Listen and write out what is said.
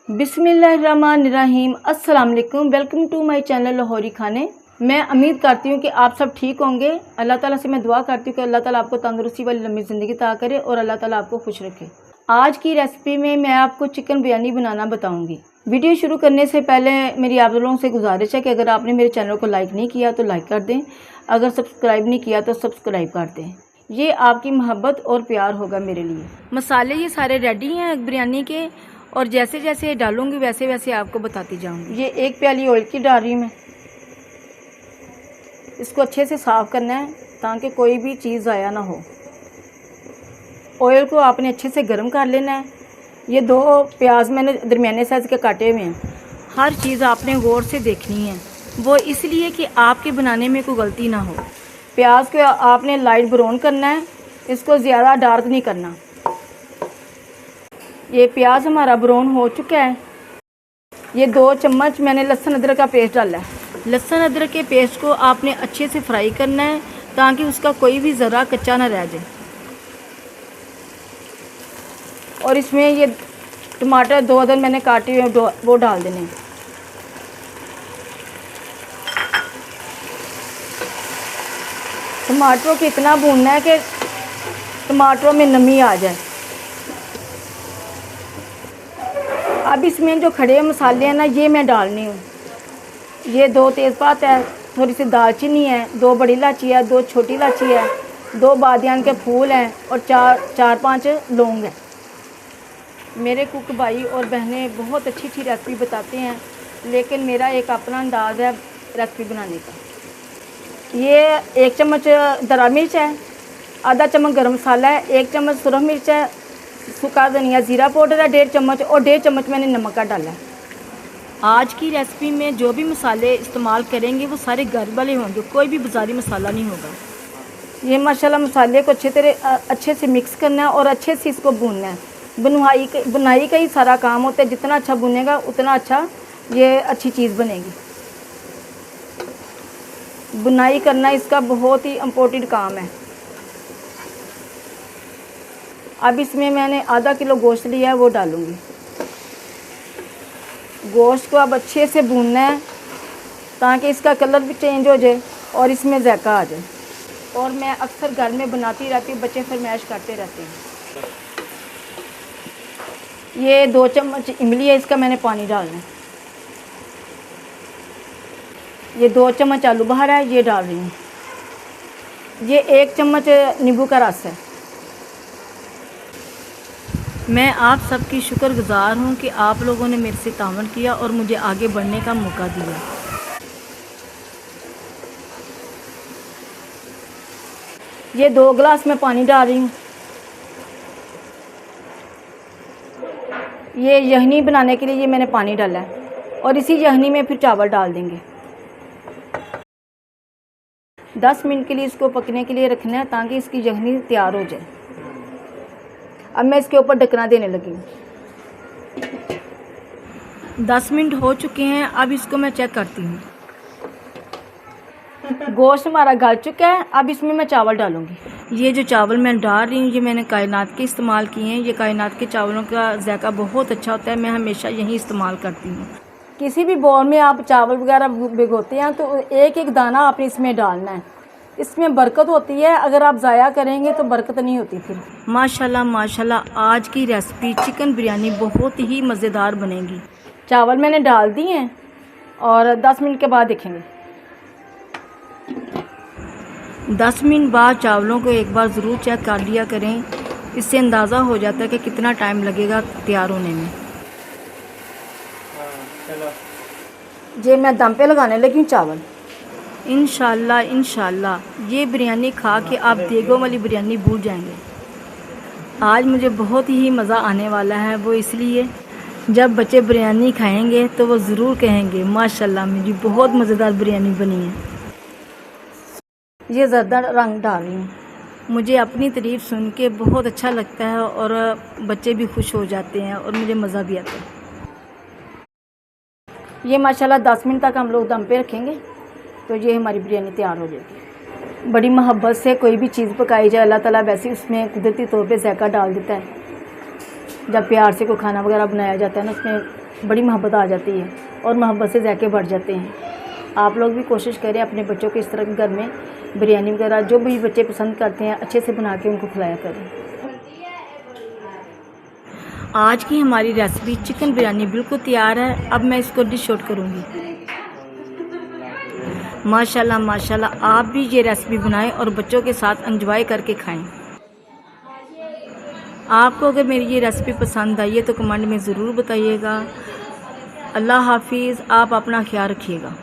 बिस्मिल्लाहिर्रहमानिर्रहीम। अस्सलाम वालेकुम। Welcome to my channel Lahori खाने। मैं उम्मीद करती हूँ कि आप सब ठीक होंगे। अल्लाह ताला से मैं दुआ करती हूँ कि अल्लाह ताला आपको तंदुरुस्ती वाली लंबी ज़िंदगी अता करे और अल्लाह ताला आपको खुश रखे। आज की रेसिपी में मैं आपको चिकन बिरयानी बनाना बताऊँगी। वीडियो शुरू करने से पहले मेरी आप लोगों से गुजारिश है कि अगर आपने मेरे चैनल को लाइक नहीं किया तो लाइक कर दें, अगर सब्सक्राइब नहीं किया तो सब्सक्राइब कर दें। ये आपकी मोहब्बत और प्यार होगा मेरे लिए। मसाले ये सारे रेडी हैं बिरयानी के, और जैसे जैसे डालूंगी वैसे वैसे आपको बताती जाऊंगी। ये 1 प्याली ऑयल की डाल रही हूँ मैं। इसको अच्छे से साफ़ करना है ताकि कोई भी चीज़ ज़ाया ना हो। ऑयल को आपने अच्छे से गर्म कर लेना है। ये 2 प्याज मैंने दरमियाने साइज़ के काटे हुए हैं। हर चीज़ आपने गौर से देखनी है, वो इसलिए कि आपके बनाने में कोई गलती ना हो। प्याज को आपने लाइट ब्राउन करना है, इसको ज़्यादा डार्क नहीं करना। ये प्याज हमारा ब्राउन हो चुका है। ये 2 चम्मच मैंने लहसुन अदरक का पेस्ट डाला है। लहसुन अदरक के पेस्ट को आपने अच्छे से फ्राई करना है ताकि उसका कोई भी ज़रा कच्चा ना रह जाए। और इसमें ये टमाटर 2 अदर मैंने काटे हुए वो डाल देने हैं। टमाटरों को इतना भूनना है कि टमाटरों में नमी आ जाए। अब इसमें जो खड़े मसाले हैं ना, ये मैं डालनी हूँ। ये 2 तेज़पात है, थोड़ी सी दालचीनी है, 2 बड़ी इलायची है, 2 छोटी इलायची है, 2 बादियान के फूल हैं और 4-5 लौंग हैं। मेरे कुक भाई और बहनें बहुत अच्छी अच्छी रेसिपी बताते हैं, लेकिन मेरा एक अपना अंदाज़ है रेसिपी बनाने का। ये 1 चम्मच दरा मिर्च है, आधा चम्मच गरम मसाला है, 1 चम्मच सुरख मिर्च है, सूखा धनिया ज़ीरा पाउडर है 1.5 चम्मच, और 1.5 चम्मच मैंने नमक का डाला है। आज की रेसिपी में जो भी मसाले इस्तेमाल करेंगे वो सारे घर वाले होंगे, कोई भी बाज़ारी मसाला नहीं होगा। ये माशाल्लाह मसाले को अच्छे से मिक्स करना है और अच्छे से इसको भूनना है। बुनाई का ही सारा काम होता है, जितना अच्छा भुनेगा उतना अच्छा ये अच्छी चीज़ बनेगी। बुनाई करना इसका बहुत ही इम्पोर्टेंट काम है। अब इसमें मैंने आधा किलो गोश्त लिया है, वो डालूँगी। गोश्त को अब अच्छे से भूनना है ताकि इसका कलर भी चेंज हो जाए और इसमें जायका आ जाए। और मैं अक्सर घर में बनाती रहती हूँ, बच्चे फरमाइश करते रहते हैं। ये 2 चम्मच इमली है, इसका मैंने पानी डालना है। ये 2 चम्मच आलू बहारा है, ये डाल रही हूँ। ये 1 चम्मच नींबू का रस है। मैं आप सबकी शुक्रगुज़ार हूँ कि आप लोगों ने मेरे से तावन किया और मुझे आगे बढ़ने का मौका दिया। ये 2 गिलास में पानी डाल रही हूँ। ये यखनी बनाने के लिए ये मैंने पानी डाला है और इसी यखनी में फिर चावल डाल देंगे। 10 मिनट के लिए इसको पकने के लिए रखना है ताकि इसकी यखनी तैयार हो जाए। अब मैं इसके ऊपर ढकना देने लगी हूँ। 10 मिनट हो चुके हैं, अब इसको मैं चेक करती हूँ। गोश्त हमारा गल चुका है, अब इसमें मैं चावल डालूँगी। ये जो चावल मैं डाल रही हूँ ये मैंने कायनात के इस्तेमाल किए हैं। ये कायनात के चावलों का जायका बहुत अच्छा होता है, मैं हमेशा यही इस्तेमाल करती हूँ। किसी भी बॉल में आप चावल वगैरह भिगोते हैं तो एक एक दाना आपने इसमें डालना है, इसमें बरकत होती है। अगर आप ज़ाया करेंगे तो बरकत नहीं होती फिर। माशाल्लाह माशाल्लाह, आज की रेसिपी चिकन बिरयानी बहुत ही मज़ेदार बनेगी। चावल मैंने डाल दिए हैं और 10 मिनट के बाद देखेंगे। 10 मिनट बाद चावलों को एक बार ज़रूर चेक कर लिया करें, इससे अंदाज़ा हो जाता है कि कितना टाइम लगेगा तैयार होने में। ये मैं दम पे लगाने लगी हूँ चावल। इंशाल्लाह ये बिरयानी खा के आप देगों वाली बिरयानी भूल जाएंगे। आज मुझे बहुत ही मज़ा आने वाला है, वो इसलिए जब बच्चे बिरयानी खाएंगे तो वो ज़रूर कहेंगे माशाल्लाह मेरी बहुत मज़ेदार बिरयानी बनी है। ये ज़र्दा रंग डाल रही हूँ। मुझे अपनी तारीफ़ सुन के बहुत अच्छा लगता है और बच्चे भी खुश हो जाते हैं और मुझे मज़ा भी आता है। ये माशाल्लाह 10 मिनट तक हम लोग दम पे रखेंगे तो ये हमारी बिरयानी तैयार हो जाएगी। बड़ी मोहब्बत से कोई भी चीज़ पकाई जाए अल्लाह ताला वैसे उसमें कुदरती तौर पे जायका डाल देता है। जब प्यार से कोई खाना वगैरह बनाया जाता है ना, उसमें बड़ी मोहब्बत आ जाती है और मोहब्बत से जाके बढ़ जाते हैं। आप लोग भी कोशिश करें अपने बच्चों को इस तरह के घर में बिरयानी वगैरह जो भी बच्चे पसंद करते हैं अच्छे से बना के उनको खिलाया करें। आज की हमारी रेसिपी चिकन बिरयानी बिल्कुल तैयार है। अब मैं इसको डिश आउट करूँगी। माशाल्लाह माशाल्लाह, आप भी ये रेसिपी बनाएं और बच्चों के साथ एंजॉय करके खाएं। आपको अगर मेरी ये रेसिपी पसंद आई है तो कमेंट में ज़रूर बताइएगा। अल्लाह हाफिज़। आप अपना ख्याल रखिएगा।